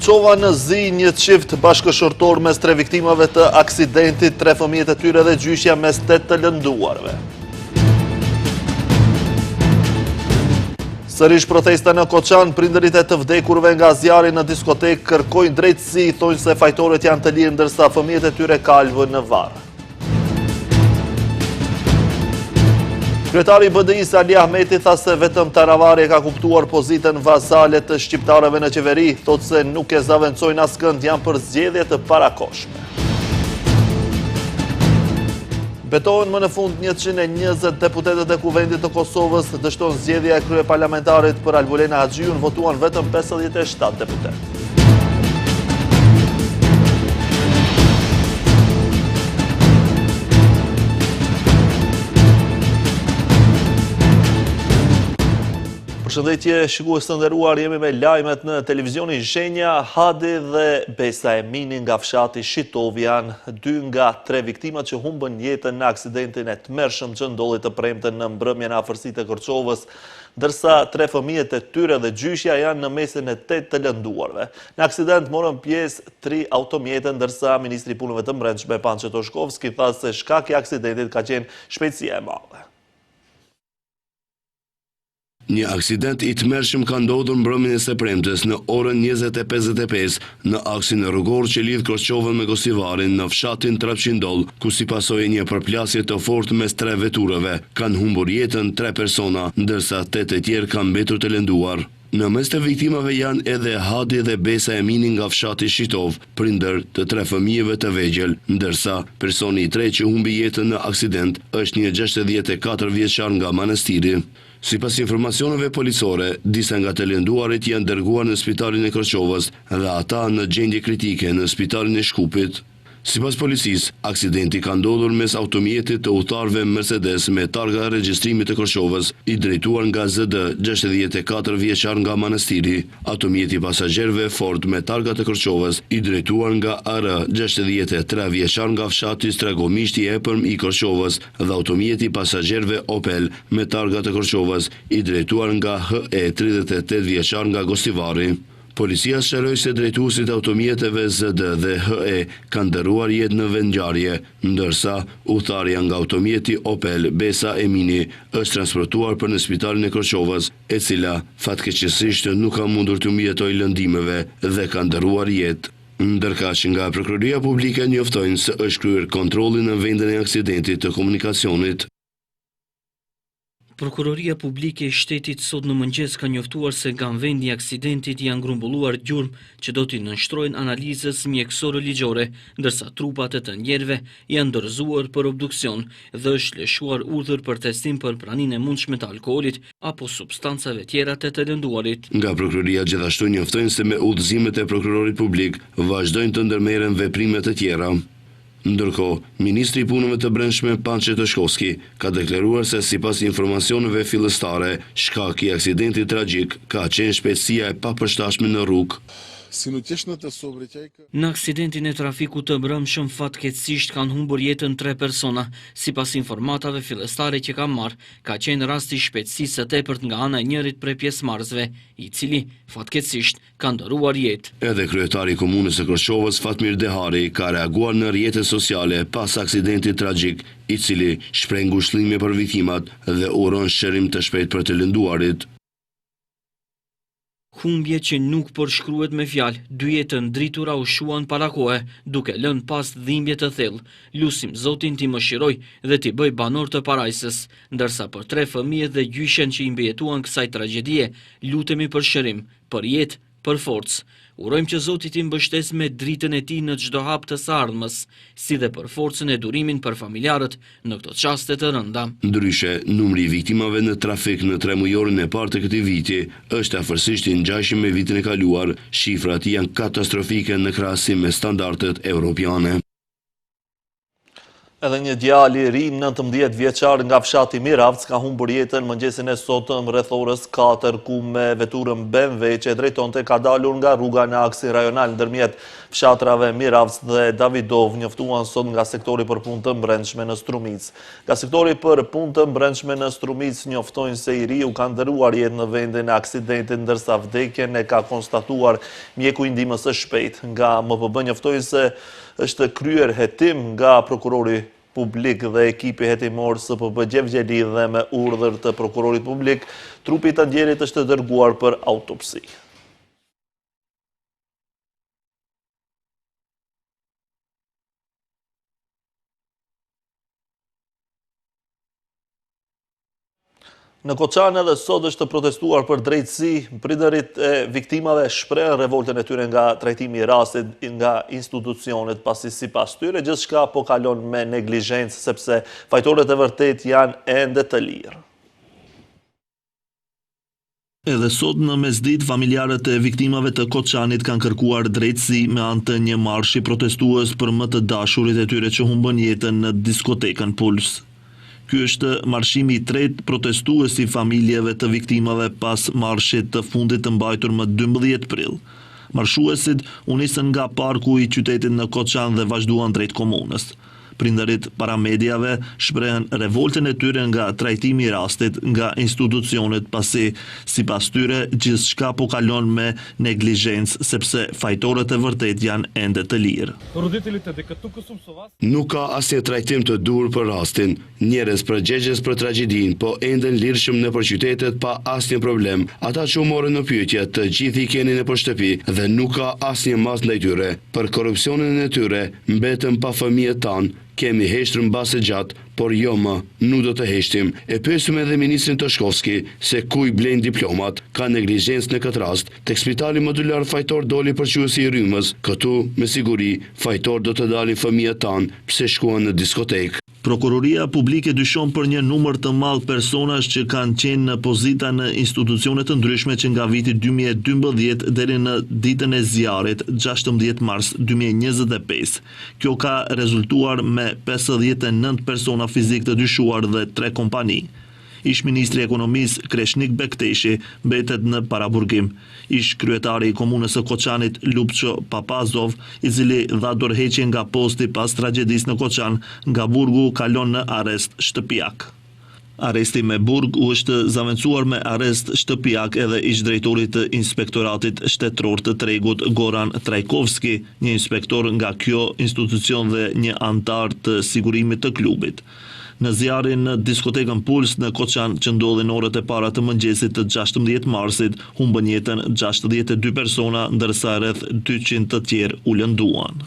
Kërçova në Zi një çift bashkëshortor mes 3 viktimave të aksidentit, 3 fëmijët e tyre dhe gjyqja mes 8 të lënduarve. Sërish protesta në Koçan, prindërit e të vdekurve nga zjarri në diskotek kërkojnë drejtësi, thonë se fajtorët janë të lirë ndërsa fëmijët e tyre kalvën në varr. Kryetari i BDI-s Ali Ahmeti tha se vetëm Taravari ka kuptuar pozitën vazale të shqiptarëve në qeveri, thotë se nuk e zaventojnë askënd, janë për zgjedhje të parakohshme. Betohen më në fund 120 deputetët e Kuvendit të Kosovës, dështon zgjedhja e kryeparlamentarit për Albulena Haxhiun, votuan vetëm 57 deputet. Përshëndetje shikues të nderuar, jemi me lajmet në televizionin Shenja. Hadi dhe Besa Emini nga fshati Shitov janë 2 nga 3 viktimat që humbën jetën në aksidentin e tmerrshëm që ndodhi të premten në mbrëmjen e afërsitë të Kërçovës, ndërsa 3 fëmijët e tyre dhe gjyqja janë në mesin e 8 të lënduarve. Në aksident morën pjesë 3 automjete, ndërsa ministri i punëve të brendshme Pançe Toshkovski tha se shkaki i aksidentit ka qenë shpejtësia e madhe. Një aksident i tmerrshëm ka ndodhur mbrëmjen e së premtes në orën 20:55 në aksin rrugor që lidh Kërçovën me Gosivarin në fshatin Trapçindol, ku si pasojë një përplasje të fortë mes 3 veturave kanë humbur jetën 3 persona, ndërsa 8 të tjerë kanë mbetur të lënduar. Në mes të viktimave janë edhe Hadi dhe Besa Emini nga fshati Shitov, prindër të 3 fëmijëve të vegjël, ndërsa personi i tretë që humbi jetën në aksident është një 64 vjeçar nga Manastiri. Sipas informacioneve policore, disa nga të lënduarit janë dërguar në spitalin e Kërçovës dhe ata në gjendje kritike në spitalin e Shkupit. Sipas policisë, aksidenti ka ndodhur mes automjetit të udhëtarëve Mercedes me targa regjistrimit të Kërçovës, i drejtuar nga ZD 64 vjeçar nga Manastiri, automjeti pasagerëve Ford me targa të Kërçovës, i drejtuar nga AR 63 vjeçar nga fshati Stragomishti Epërm i Kërçovës dhe automjeti pasagerëve Opel me targa të Kërçovës, i drejtuar nga HE 38 vjeçar nga Gosivari. Policia shëroi se drejtuesit e automjeteve ZD dhe HE kanë dëruar jetë në vendngjarje, ndërsa udhëtarja nga automjeti Opel Besa Emini është transportuar për në spitalin e Kërçovës, e cila fatkeqësisht nuk ka mundur të mbijetojë lëndimeve dhe ka dëruar jetë. Ndërkaq nga Prokuroria Publike njoftojnë se është kryer kontrolli në vendin e aksidentit të komunikacionit. Prokuroria Publike e Shtetit sot në mëngjes ka njoftuar se nga vendi i aksidentit janë grumbulluar gjurmë që do t'i nënshtrojnë analizës mjekësore ligjore, ndërsa trupat e të njerëve janë dorëzuar për obduksion dhe është lëshuar urdhër për testim për praninë e mundshme të alkoolit apo substancave tjera të të lënduarit. Nga Prokuroria gjithashtu njoftojnë se me udhëzimet e prokurorit publik vazhdojnë të ndërmerren veprime të tjera. Ndërkohë, Ministri i Punëve të Brendshme Pançe Toshkovski ka deklaruar se sipas informacioneve fillestare, shkaki i aksidentit tragjik ka qenë shpejtësia e papërshtatshme në rrugë. Në aksidentin e trafikut të brëmshëm fatkeqësisht kanë humbur jetën 3 persona. Sipas informatave fillestare që kanë marrë, ka qenë rasti shpejtësisë së tepërt nga ana e njërit prej pjesëmarrësve, i cili fatkeqësisht ka ndëruar jetë. Edhe kryetari i komunës së Kërçovës Fatmir Dehari ka reaguar në rrjetet sociale pas aksidentit tragjik, i cili shpreh ngushëllime për viktimat dhe uron shërim të shpejtë për të lënduarit. Humbje që nuk përshkruhet me fjalë, 2 jetë ndritura u shuan para kohe, duke lënë pas dhimbje të thellë. Lusim Zotin t'i mëshiroj dhe t'i bëj banor të parajsës, ndërsa për 3 fëmijët dhe gjyshen që i mbijetuan kësaj tragjedie, lutemi për shërim, për jetë, për forcë. Urojmë që Zoti t'i mbështes me dritën e tij në çdo hap të së ardhmës, si dhe për forcën e durimin për familjarët në këto çaste të rënda. Ndryshe, numri i viktimave në trafik në 3 mujorin e parë të këtij viti është afërsisht i ngjashëm me vitin e kaluar. Shifrat janë katastrofike në krahasim me standardet europiane. Edhe një djalë i ri 19 vjeçar nga fshati Miravc ka humbur jetën mëngjesin e sotëm rreth orës 4, ku me veturën BMW që drejtonte ka dalur nga rruga në aksin rajonal ndërmjet fshatrave Miravc dhe Davidov njoftuan sot nga sektori për punë të brendshme në Strumic. Nga sektori për punë të brendshme në Strumic njoftojnë se i riu ka ndëruar jetë në vendin e aksidentit, ndërsa vdekjen e ka konstatuar mjeku i ndihmës së shpejtë. Nga MPB njoftojnë se është kryer hetim nga prokurori publik dhe ekipi hetimor SPB Gjevgjeli dhe me urdhër të prokurorit publik, trupi i të ndjerit është dërguar për autopsi. Në Koçan edhe sot është protestuar për drejtësi, prindërit e viktimave shprehen revoltën e tyre nga trajtimi i rastit nga institucionet, pasi sipas tyre gjithçka po kalon me neglizhencë sepse fajtorët e vërtet janë ende të lirë. Edhe sot në mesditë familjarët e viktimave të Koçanit kanë kërkuar drejtësi me anë të një marshi protestues për më të dashurit e tyre që humbën jetën në diskotekën Puls. Ky është marshimi i tretë protestues i familjeve të viktimave pas marshit të fundit të mbajtur më 12 prill. Marshuesit u nisën nga parku i qytetit në Koçan dhe vazhduan drejt komunës. Prindërit para mediave shprehen revoltën e tyre nga trajtimi i rastit nga institucionet, pasi sipas tyre gjithçka po kalon me neglizhencë sepse fajtorët e vërtet janë ende të lirë. Nuk ka asnjë trajtim të dur për rastin. Njerëz përgjegjes për tragjedinë, po ende lirshëm nëpër qytetet pa asnjë problem. Ata që u morën në pyetje, të gjithë i keni nëpër shtëpi dhe nuk ka asnjë mas ndaj tyre. Për korrupsionin e tyre mbetëm pa fëmijët tanë. Kemi heshtur mbase gjatë, por jo më, nuk do të heshtim. E pyesim edhe ministrin Toshkovski se ku i blen diplomat, ka neglizhencë në këtë rast. Tek spitali modular fajtor doli përqyesi i rrymës. Këtu, me siguri, fajtor do të dalin fëmijët tanë pse shkuan në diskotekë. Prokuroria publike dyshon për një numër të madh personash që kanë qenë në pozita në institucione të ndryshme që nga viti 2012 deri në ditën e zjarrit 16 mars 2025. Kjo ka rezultuar me 59 persona fizik të dyshuar dhe 3 kompani. Ish ministri i ekonomisë Kreshnik Bekteshi mbetet në paraburgim. Ish kryetari i komunës së Koçanit Lupço Papazov, i cili dha dorëheqje nga posti pas tragjedisë në Koçan, nga burgu kalon në arrest shtëpiak. Arresti me burg u është zaventuar me arrest shtëpiak edhe ish drejtorit të inspektoratit shtetëror të tregut Goran Trajkovski, një inspektor nga kjo institucion dhe një antar të sigurimit të klubit. Në zjarrin në diskotekën Puls në Koçan që ndodhi në orët e para të mëngjesit të 16 marsit, humbën jetën 62 persona, ndërsa rreth 200 të tjerë u lënduan.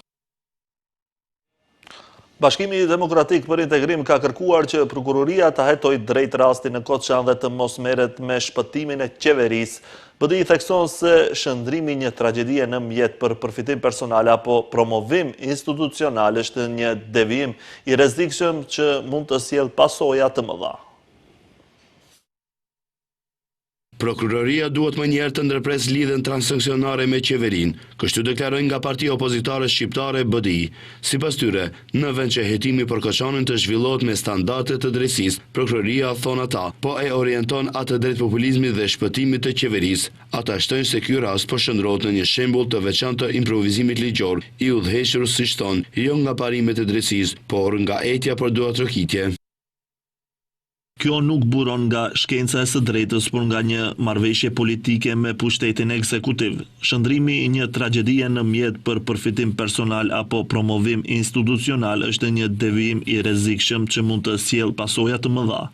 Bashkimi Demokratik për Integrim ka kërkuar që prokuroria ta hetojë drejt rastin në Koçan dhe të mos merret me shpëtimin e qeverisë. BDI thekson se shëndrimi një tragjedie në mjet për përfitim personal apo promovim institucional është një devijim i rrezikshëm që mund të sjellë pasoja të mëdha. Prokuroria duhet më njëherë të ndërpres lidhjen transaksionare me qeverinë, kështu deklarojnë nga partia opozitare shqiptare BDI. Sipas tyre, në vend që hetimi për Koçanin të zhvillohet me standarde të drejtësisë, prokuroria, thon ata, po e orienton atë drejt populizmit dhe shpëtimit të qeverisë. Ata shtojnë se ky rast po shndrohet në një shembull të veçantë të improvizimit ligjor, i udhëhequr siç thon, jo nga parimet e drejtësisë, por nga etja për duatrokitje. Kjo nuk buron nga shkenca e së drejtës, por nga një marrëveshje politike me pushtetin ekzekutiv. Shëndrimi i një tragjedie në mjet për përfitim personal apo promovim institucional është një devijim i rrezikshëm që mund të sjellë pasoja të mëdha.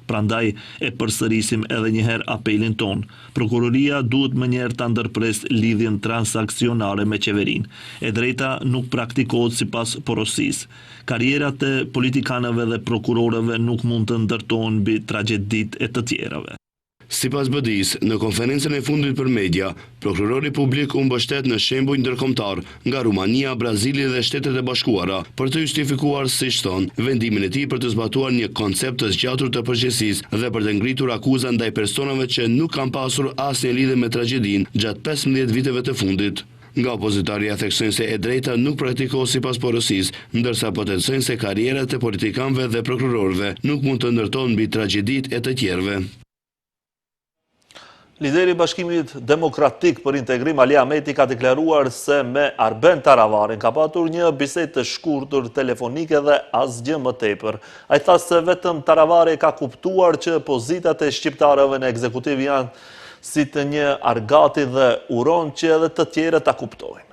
Prandaj e përsërisim edhe një herë apelin ton. Prokuroria duhet më njëherë ta ndërpres lidhjen transaksionare me qeverinë. E drejta nuk praktikohet sipas porosisë. Karrierat e politikanëve dhe prokurorëve nuk mund të ndërtohen mbi tragjeditë e të tjerëve. Sipas BDI-s, në konferencën e fundit për media, prokurori publik u mbështet në shembuj ndërkombëtar nga Rumania, Brazili dhe Shtetet e Bashkuara për të justifikuar, siç thon, vendimin e tij për të zbatuar një koncept të zgjatur të përgjegjësisë dhe për të ngritur akuza ndaj personave që nuk kanë pasur asnjë lidhje me tragjedinë gjatë 15 viteve të fundit. Nga opozitaria theksojnë se e drejta nuk praktikohet sipas porosisë, ndërsa potencojnë se karrierat e politikanëve dhe prokurorëve nuk mund të ndërtohen mbi tragjeditë e të tjerëve. Lideri i Bashkimit Demokratik për Integrim Ali Ahmeti ka deklaruar se me Arben Taravarin ka patur një bisedë të shkurtër telefonike dhe asgjë më tepër. Ai tha se vetëm Taravari ka kuptuar që pozitat e shqiptarëve në ekzekutiv janë si të një argati dhe uron që edhe të tjerë ta kuptojnë.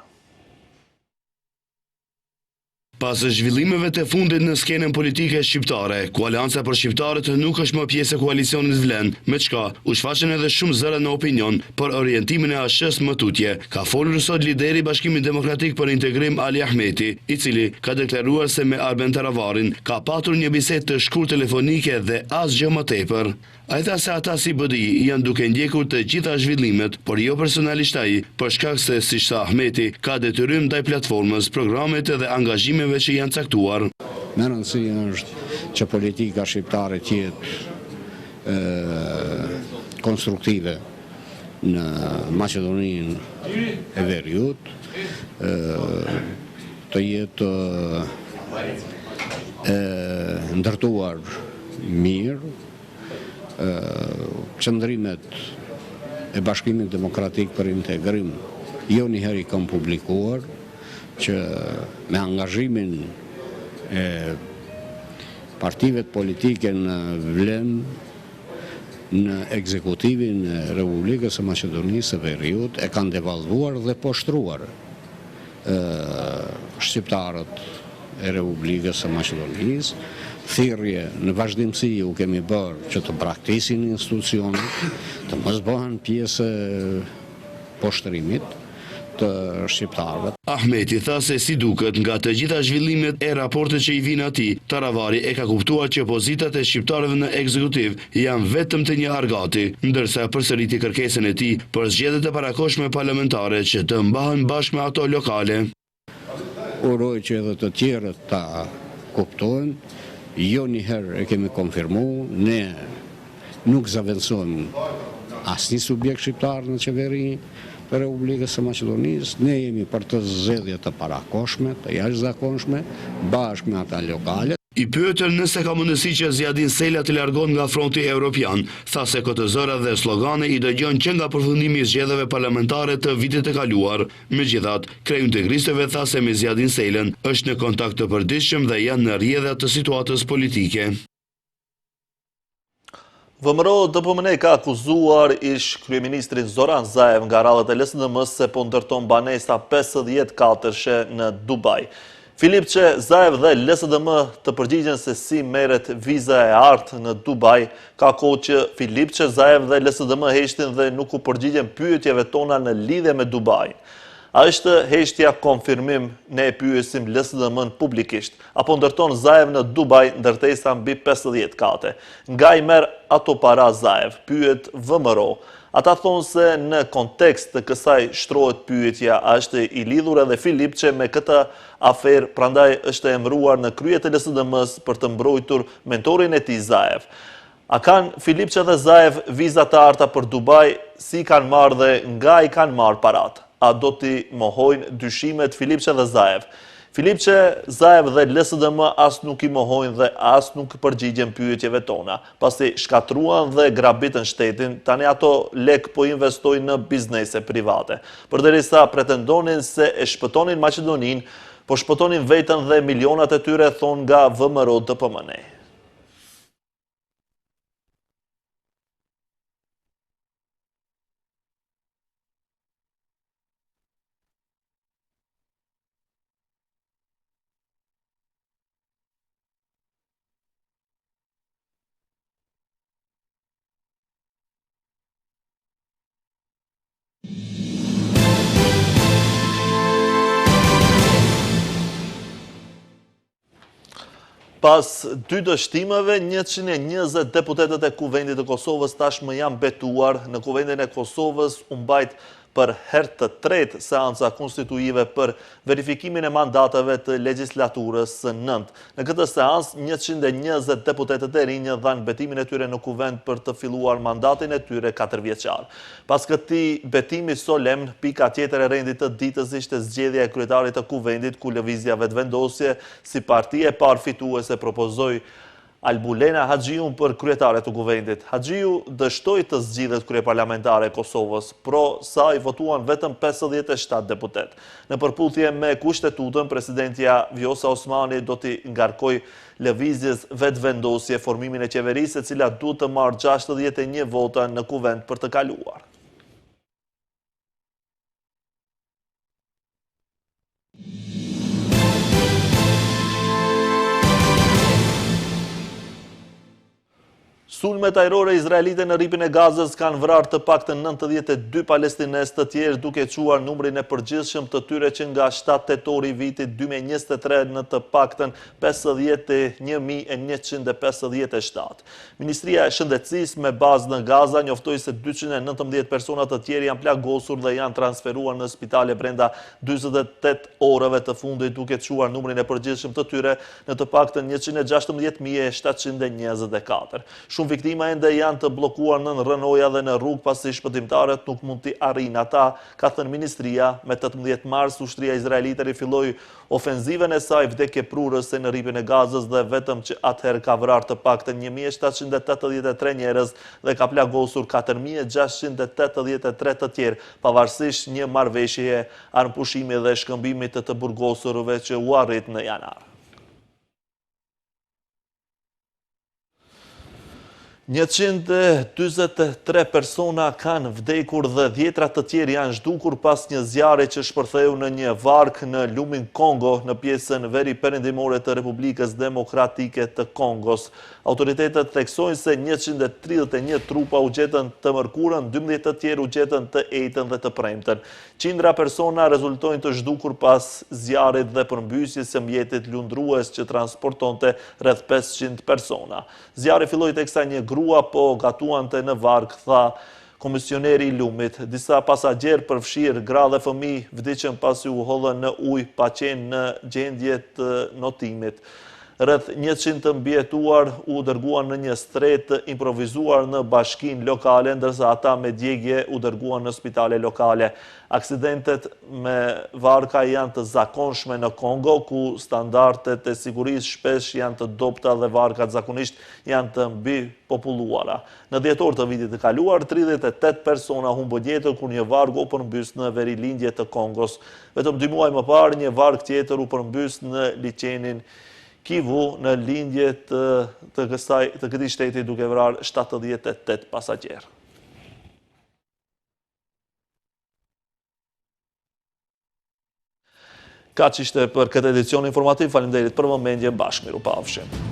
Pas zhvillimeve të fundit në skenën politike shqiptare, Koalianca për Shqiptarët nuk është më pjesë e koalicionit Vlen, me çka u shfaqen edhe shumë zëra në opinion për orientimin e ASH-s më tutje. Ka folur sot lideri i Bashkimit Demokratik për Integrim Ali Ahmeti, i cili ka deklaruar se me Arben Taravarin ka patur një bisedë të shkurtër telefonike dhe asgjë më tepër. Ai tha se ata si BDI janë duke ndjekur të gjitha zhvillimet, por jo personalisht ai, për shkak se, siç tha Ahmeti, ka detyrim ndaj platformës, programet dhe angazhimeve që janë caktuar. Me rëndësi është që politika shqiptare të jetë konstruktive në Maqedoninë e Veriut, të jetë ndërtuar mirë, qëndrimet e Bashkimit Demokratik për Integrim jo njëherë i kam publikuar që me angazhimin e partive politike në Vlen në ekzekutivin e Republikës së Maqedonisë së Veriut e kanë devalvuar dhe poshtruar shqiptarët e Republikës së Maqedonisë. Thirrje në vazhdimsi u kemi bërë që të braktisin institucionet, të mos bëhen pjesë poshtrimit të shqiptarëve. Ahmeti tha se si duket nga të gjitha zhvillimet e raportet që i vinë atij, Taravari e ka kuptuar që pozitat e shqiptarëve në ekzekutiv janë vetëm të një argati, ndërsa përsëriti kërkesën e tij për zgjedhjet e parakohshme parlamentare që të mbahen bashkë me ato lokale. Uroj që edhe të tjerët ta kuptojnë. Jo njëherë e kemi konfirmu, ne nuk zaventësojmë asnjë subjekt shqiptar në qeveri të Republikës së Maqedonisë, ne jemi për të zgjedhje të parakohshme, të jashtëzakonshme, bashkë me ata lokale. I pyetër nëse ka mundësi që Zjadin Sela të largon nga fronti evropian, tha se këtë zëra dhe slogane i dëgjon që nga përfundimi i zgjedhjeve parlamentare të vitit të kaluar. Megjithatë, kreu integristëve tha se me Zjadin Selën është në kontakt të përditshëm dhe janë në rrjedha të situatës politike. VMRO DPMN ka akuzuar ish kryeministrin Zoran Zaev nga rradhët e LSDM-s se po ndërton banesa 54 në Dubai. Filipçe Zaev dhe LSDM të përgjigjen se si merret viza e artë në Dubai, ka kohë që Filipçe Zaev dhe LSDM heshtin dhe nuk u përgjigjen pyetjeve tona në lidhje me Dubai. A është heshtja konfirmim, ne e pyesim LSDM-n publikisht, apo ndërton Zaev në Dubai ndërtesa mbi 50 kate? Nga i merr ato para Zaev, pyet VMRO. Ata thonë se në kontekst të kësaj shtrohet pyetja, a është i lidhur edhe Filipçe me këtë aferë, prandaj është emëruar në krye të LSDM-s për të mbrojtur mentorin e tij Zaev. A kanë Filipçe dhe Zaev viza të arta për Dubai, si kanë marrë dhe nga i kanë marrë paratë? A do t'i mohojnë dyshimet Filipçe dhe Zaev? Filipçe, Zaev dhe LSDM as nuk i mohojnë dhe as nuk përgjigjen pyetjeve tona. Pasi shkatruan dhe grabitën shtetin, tani ato lek po investojnë në biznese private. Përderisa pretendonin se e shpëtonin Maqedoninë, po shpëtonin veten dhe milionat e tyre, thonë nga VMRO DPMN. Pas 2 dështimeve, 120 deputetët e Kuvendit të Kosovës tashmë janë betuar. Në Kuvendin e Kosovës u mbajt për herë të tretë seanca konstituive për verifikimin e mandateve të legjislaturës së 9. Në këtë seancë, 120 deputetët e rinj dhanë betimin e tyre në Kuvend për të filluar mandatin e tyre 4 vjeçar. Pas këtij betimi solemn, pika tjetër e rendit të ditës ishte zgjedhja e kryetarit të Kuvendit, ku lëvizja vetëvendosje si parti e parë fituese propozoi Albulena Haxhiun për kryetare të kuvendit. Haxhiu dështoi të zgjidhet kryeparlamentare e Kosovës, pro saj votuan vetëm 57 deputet. Në përputhje me kushtetutën, presidentja Vjosa Osmani do t'i ngarkoj lëvizjes vetëvendosje formimin e qeverisë, e cila duhet të marrë 61 vota në kuvend për të kaluar. Sulmet ajrore izraelite në ripin e Gazës kanë vrarë të paktën 92 palestines të tjerë, duke quar numrin e përgjithshëm të tyre që nga 7 tetori vitit 2023 në të paktën 51.157. Ministria e Shëndetësisë me bazë në Gaza njoftoi se 219 persona të tjerë janë plagosur dhe janë transferuar në spitale brenda 48 orëve të fundit, duke quar numrin e përgjithshëm të tyre në të paktën 116.724. Shumë viktima ende janë të blokuar në rënoja dhe në rrugë pasi shpëtimtarët nuk mund t'i arrijnë ata, ka thënë ministria. Me 18 mars, ushtria izraelite rifilloi ofenzivën e saj vdekjeprurëse në ripin e Gazës dhe vetëm që atëherë ka vrarë të paktën 1783 njerëz dhe ka plagosur 4683 të tjerë, pavarësisht një marrëveshjeje armëpushimi dhe shkëmbimit të burgosurve që u arrit në janar. 143 persona kanë vdekur dhe 10 të tjerë janë zhdukur pas një zjarri që shpërtheu në një vark në lumin Kongo, në pjesën veri perëndimore të Republikës Demokratike të Kongos. Autoritetet theksojnë se 131 trupa u gjetën të mërkurën, 12 të tjerë u gjetën të ejtën dhe të premten. Qindra persona rezultojnë të zhdukur pas zjarrit dhe përmbysjes së mjetit lundrues që transportonte rreth 500 persona. Zjarri filloi teksa një grua po gatuante në vark, tha komisioneri i lumit. Disa pasagjerë përfshirë gra dhe fëmijë vdiqën pasi u hodhën në ujë pa qenë në gjendje të notimit. Rreth 100 të mbijetuar u dërguan në një stret improvizuar në bashkinë lokale, ndërsa ata me djegje u dërguan në spitale lokale. Aksidentet me varka janë të zakonshme në Kongo, ku standardet e sigurisë shpesh janë të dobta dhe varkat zakonisht janë të mbi populluara. Në dhjetor të vitit të kaluar, 38 persona humbën jetën kur një varg u përmbys në verilindje të Kongos. Vetëm 2 muaj më parë, një varg tjetër u përmbys në liçenin Kivu në lindje të këtij shteti, duke vrarë 78 pasagjerë. Kaq ishte për këtë edicion informativ. Faleminderit për vëmendjen. Bashkë miru pafshim.